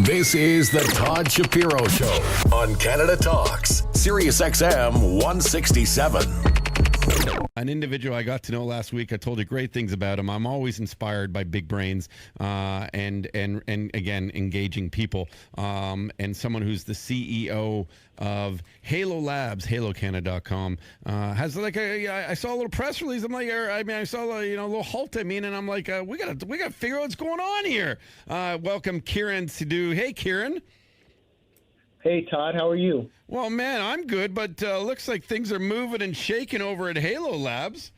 This is the Todd Shapiro Show on Canada Talks, SiriusXM 167. An individual I got to know last week, I told you great things about him. I'm always inspired by big brains and again, engaging people. And someone who's the CEO of Halo Labs, halocanada.com, has I saw a little press release. I'm like, I saw a little halt. And I'm like, we gotta figure out what's going on here. Welcome, Kiran Sidhu. Hey, Kiran. Hey, Todd, how are you? Well, man, I'm good, but looks like things are moving and shaking over at Halo Labs.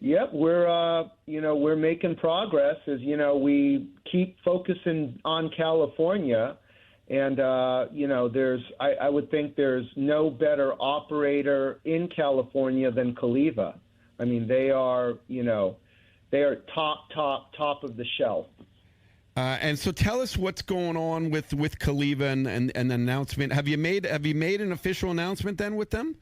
Yep, we're making progress as, we keep focusing on California. And, I would think there's no better operator in California than Caliva. I mean, they are top of the shelf. And so tell us what's going on with Caliva and the announcement. Have you made an official announcement then with them?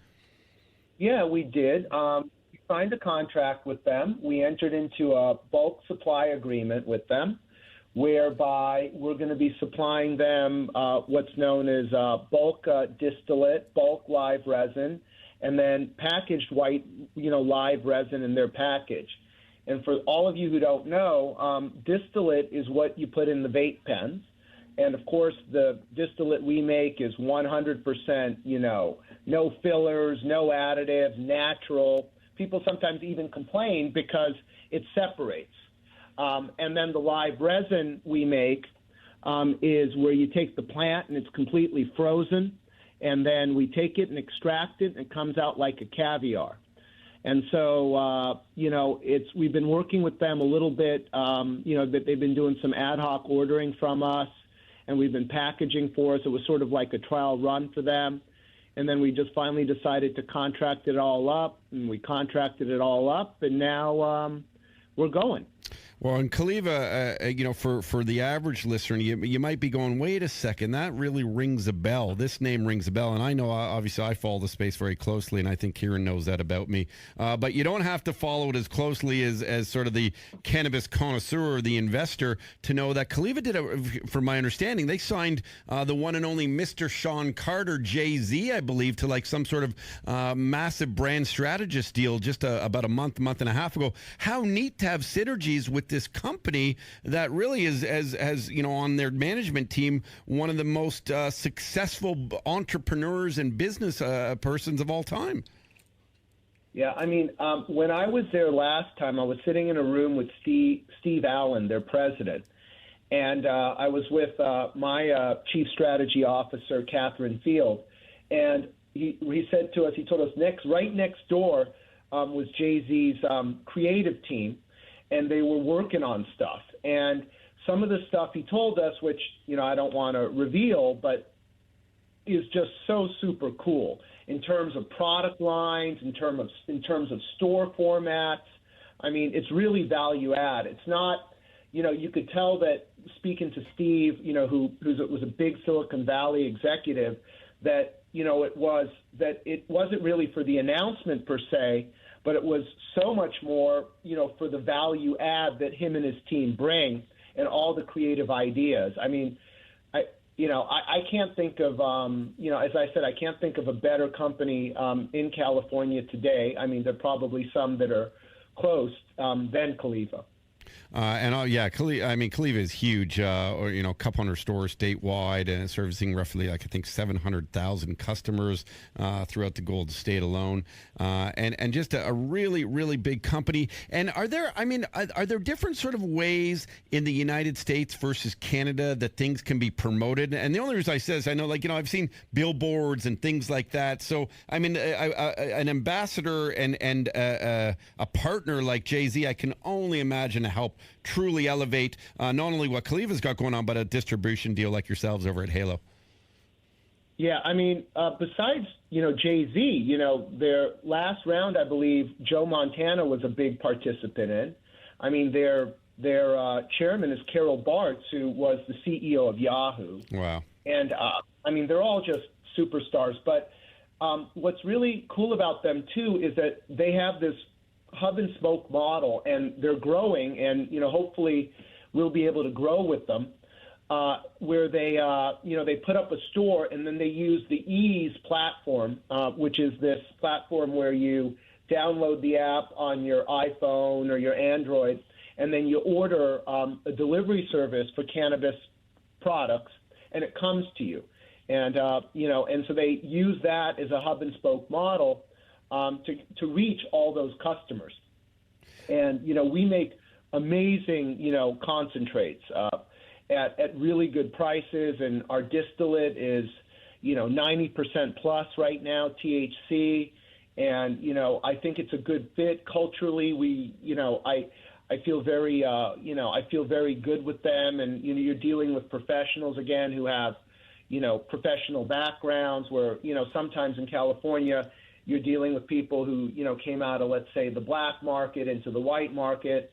Yeah, we did. We signed a contract with them. We entered into a bulk supply agreement with them, whereby we're going to be supplying them what's known as bulk distillate, bulk live resin, and then packaged white, live resin in their package. And for all of you who don't know, distillate is what you put in the vape pens. And, of course, the distillate we make is 100%, no fillers, no additives, natural. People sometimes even complain because it separates. And then the live resin we make is where you take the plant and it's completely frozen. And then we take it and extract it, and it comes out like a caviar. And so, we've been working with them a little bit, that they've been doing some ad hoc ordering from us, and we've been packaging for us. It was sort of like a trial run for them. And then we just finally decided to contract it all up, and we contracted it all up, and now we're going. Well, in Caliva, for the average listener, you might be going, wait a second, that really rings a bell. This name rings a bell. And I know, obviously, I follow the space very closely, and I think Kiran knows that about me. But you don't have to follow it as closely as sort of the cannabis connoisseur or the investor to know that Caliva did, from my understanding, they signed the one and only Mr. Sean Carter, Jay-Z, I believe, to like some sort of massive brand strategist deal just about a month and a half ago. How neat to have synergies with this company that really is, as on their management team, one of the most successful entrepreneurs and business persons of all time. Yeah, I mean, when I was there last time, I was sitting in a room with Steve Allen, their president, and I was with my chief strategy officer, Catherine Field, and he said to us, he told us right next door was Jay-Z's creative team, and they were working on stuff. And some of the stuff he told us, which, I don't want to reveal, but is just so super cool in terms of product lines, in terms of store formats. I mean, it's really value add. It's not, you could tell that speaking to Steve, who was a big Silicon Valley executive, that, it wasn't really for the announcement per se, but it was so much more, for the value add that him and his team bring and all the creative ideas. I mean, I can't think of, as I said, I can't think of a better company in California today. I mean, there are probably some that are close than Caliva. Caliva is huge, a couple hundred stores statewide and servicing roughly, I think, 700,000 customers throughout the Golden State alone, and just a really, really big company. And are there different sort of ways in the United States versus Canada that things can be promoted? And the only reason I say is I know, I've seen billboards and things like that. So, an ambassador and a partner like Jay-Z, I can only imagine to help truly elevate not only what Caliva's got going on, but a distribution deal like yourselves over at Halo. Yeah, I mean, besides, Jay-Z, their last round, I believe, Joe Montana was a big participant in. I mean, their chairman is Carol Bartz, who was the CEO of Yahoo. Wow. And, they're all just superstars. But what's really cool about them, too, is that they have this hub and spoke model, and they're growing, and hopefully we'll be able to grow with them. where they they put up a store, and then they use the Ease platform, which is this platform where you download the app on your iPhone or your Android, and then you order a delivery service for cannabis products, and it comes to you. And and so they use that as a hub and spoke model to reach all those customers. And we make amazing concentrates at really good prices, and our distillate is 90% plus right now THC, and I think it's a good fit culturally. I feel very I feel very good with them, and you're dealing with professionals again who have professional backgrounds, where sometimes in California you're dealing with people who came out of, let's say, the black market into the white market.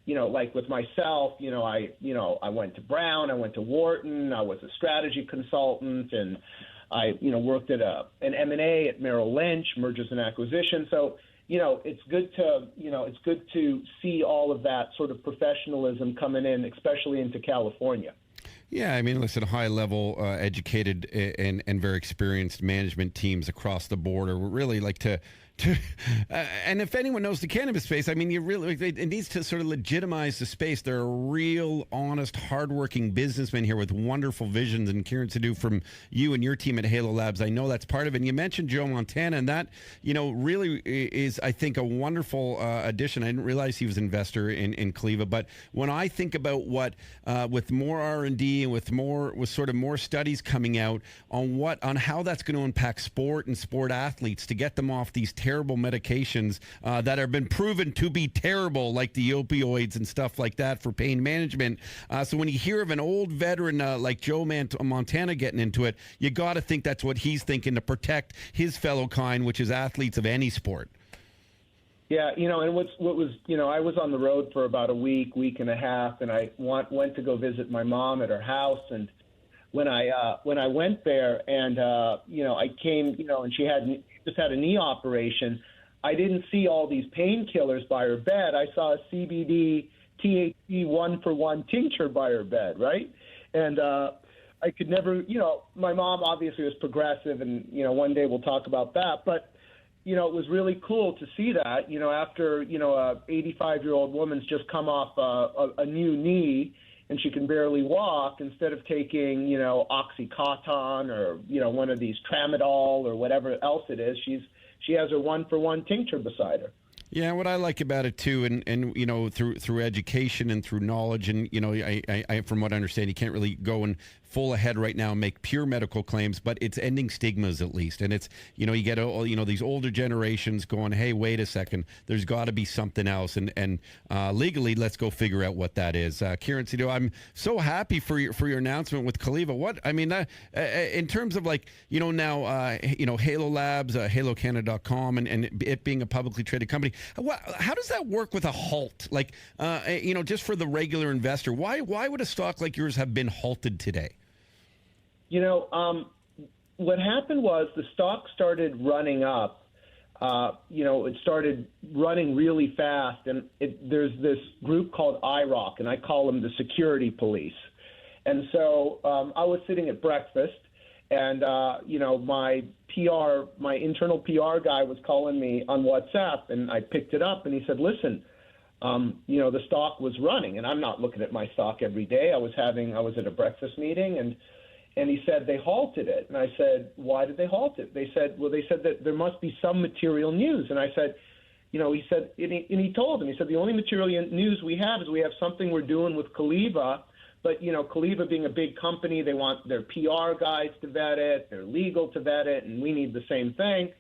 Like with myself, I went to Brown, I went to Wharton, I was a strategy consultant, and I worked at an M&A at Merrill Lynch, mergers and acquisitions. So it's good to see all of that sort of professionalism coming in, especially into California. Yeah, I mean, listen, high-level, educated and very experienced management teams across the board are really like to and if anyone knows the cannabis space, I mean, it needs to sort of legitimize the space. There are real, honest, hardworking businessmen here with wonderful visions, and Kiran Sidhu from you and your team at Halo Labs, I know that's part of it. And you mentioned Joe Montana, and that, really is, I think, a wonderful addition. I didn't realize he was an investor in Caliva, but when I think about what, with more R&D and with sort of more studies coming out on how that's going to impact sport and sport athletes to get them off these terrible medications that have been proven to be terrible, like the opioids and stuff like that for pain management. So when you hear of an old veteran like Joe Montana getting into it, you got to think that's what he's thinking to protect his fellow kind, which is athletes of any sport. Yeah, and what was, I was on the road for about a week and a half, and I went to go visit my mom at her house, and when I went there, and I came, and she just had a knee operation, I didn't see all these painkillers by her bed. I saw a CBD THC 1-for-1 tincture by her bed, right? And I could never, my mom obviously was progressive, and one day we'll talk about that, but it was really cool to see that, after, a 85-year-old woman's just come off a new knee and she can barely walk, instead of taking, Oxycontin or, one of these Tramadol or whatever else it is, she has her 1-for-1 tincture beside her. Yeah, what I like about it too, and through education and through knowledge, and I from what I understand, you can't really go and full ahead right now and make pure medical claims, but it's ending stigmas at least, and it's you get these older generations going, hey, wait a second, there's got to be something else, and legally, let's go figure out what that is. Kiran Sidhu, I'm so happy for your announcement with Caliva. What I mean, in terms of now Halo Labs, HaloCanada.com, and it being a publicly traded company. How does that work with a halt? Just for the regular investor, why would a stock like yours have been halted today? What happened was the stock started running up. It started running really fast, and there's this group called IROC, and I call them the security police. And so I was sitting at breakfast, and my internal PR guy was calling me on WhatsApp, and I picked it up, and he said, listen, the stock was running, and I'm not looking at my stock every day. I was at a breakfast meeting, and he said they halted it. And I said, why did they halt it? They said that there must be some material news. And I said, he said, and he told him, he said, the only material news we have is we have something we're doing with Caliva. But, Caliva being a big company, they want their PR guys to vet it, their legal to vet it, and we need the same thing.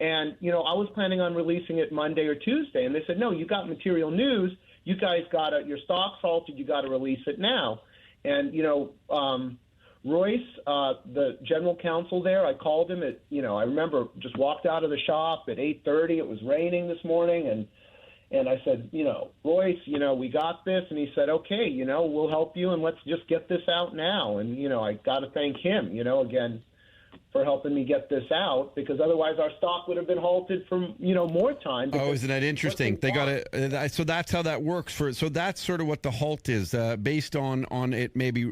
And, I was planning on releasing it Monday or Tuesday. And they said, no, you got material news. You guys your stock's halted. You got to release it now. And, Royce, the general counsel there, I called him I remember just walked out of the shop at 8:30. It was raining this morning. And I said, Royce, we got this. And he said, okay, we'll help you, and let's just get this out now. And, I got to thank him, again, for helping me get this out, because otherwise our stock would have been halted for more time. Oh, isn't that interesting? They got it. So that's how that works so that's sort of what the halt is, based on it. Maybe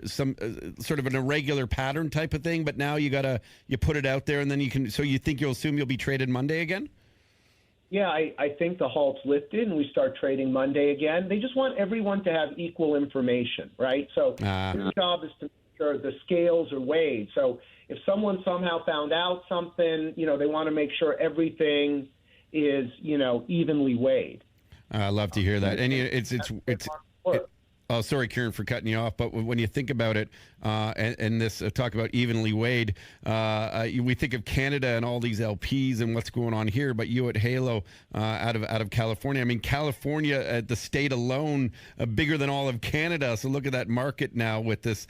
some sort of an irregular pattern type of thing. But now you put it out there, and then you can. So you think you'll be traded Monday again? Yeah, I think the halt's lifted and we start trading Monday again. They just want everyone to have equal information, right? So their job is to make sure the scales are weighed. So if someone somehow found out something, they want to make sure everything is, evenly weighed. I love to hear that. And it's oh, sorry, Kiran, for cutting you off. But when you think about it, and this talk about evenly weighed, we think of Canada and all these LPs and what's going on here. But you at Halo, out of California. I mean, California, the state alone, bigger than all of Canada. So look at that market now with this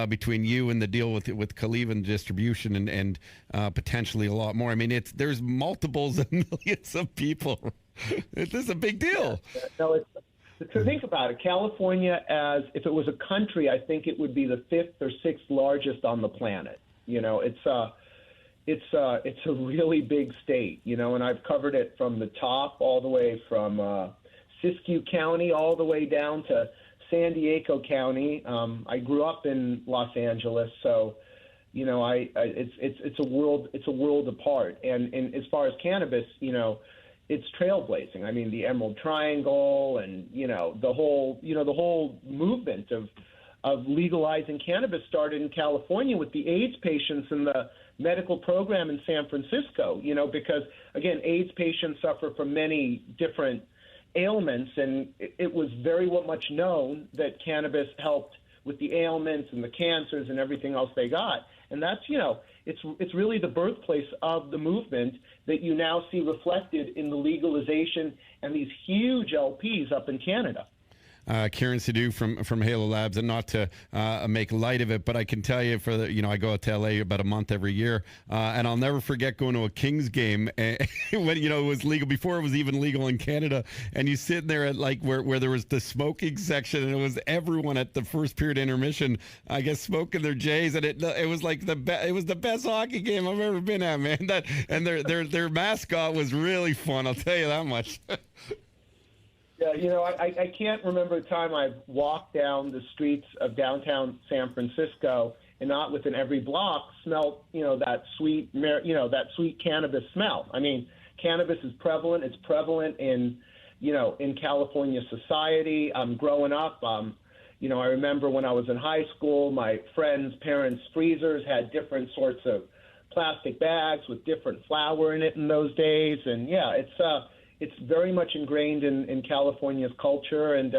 between you and the deal with Caliva and distribution and potentially a lot more. I mean, there's multiples of millions of people. This is a big deal. Yeah. No, to think about it, California, as if it was a country, I think it would be the 5th or 6th largest on the planet. It's a really big state, and I've covered it from the top all the way from Siskiyou County all the way down to San Diego County. I grew up in Los Angeles, so it's a world apart. And as far as cannabis, it's trailblazing. I mean, the Emerald Triangle and, the whole movement of legalizing cannabis started in California with the AIDS patients in the medical program in San Francisco, because, again, AIDS patients suffer from many different ailments, and it was very much known that cannabis helped with the ailments and the cancers and everything else they got. And that's, it's really the birthplace of the movement that you now see reflected in the legalization and these huge LPs up in Canada. Kiran Sidhu from Halo Labs, and not to make light of it, but I can tell you I go out to LA about a month every year, and I'll never forget going to a Kings game when it was legal, before it was even legal in Canada, and you sit there at where there was the smoking section, and it was everyone at the first period intermission, I guess, smoking their J's, and it was like it was the best hockey game I've ever been at, man. And their mascot was really fun, I'll tell you that much. Yeah, I can't remember a time I've walked down the streets of downtown San Francisco and not within every block smelled, that sweet cannabis smell. I mean, cannabis is prevalent. It's prevalent in California society. Growing up, I remember when I was in high school, my friends' parents' freezers had different sorts of plastic bags with different flour in it in those days. And yeah, it's very much ingrained in California's culture, and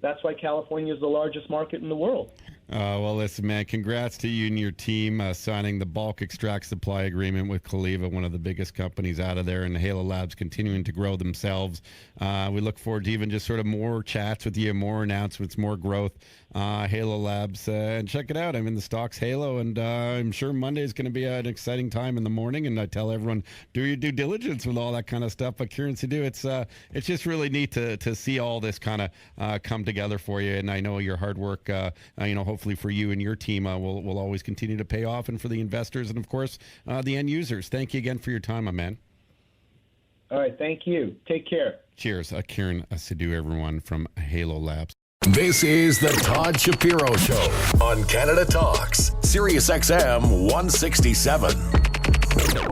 that's why California is the largest market in the world. Well, listen, man, congrats to you and your team signing the bulk extract supply agreement with Caliva, one of the biggest companies out of there, and Halo Labs continuing to grow themselves. We look forward to even just sort of more chats with you, more announcements, more growth. Halo Labs, and check it out. I'm in the stock's Halo, and I'm sure Monday is going to be an exciting time in the morning, and I tell everyone, do your due diligence with all that kind of stuff. But Kiran Sidhu, it's just really neat to see all this kind of come together for you, and I know your hard work, hopefully for you and your team will always continue to pay off, and for the investors and, of course, the end users. Thank you again for your time, my man. All right, thank you. Take care. Cheers. Kiran Sidhu, everyone, from Halo Labs. This is the Todd Shapiro Show on Canada Talks, SiriusXM 167.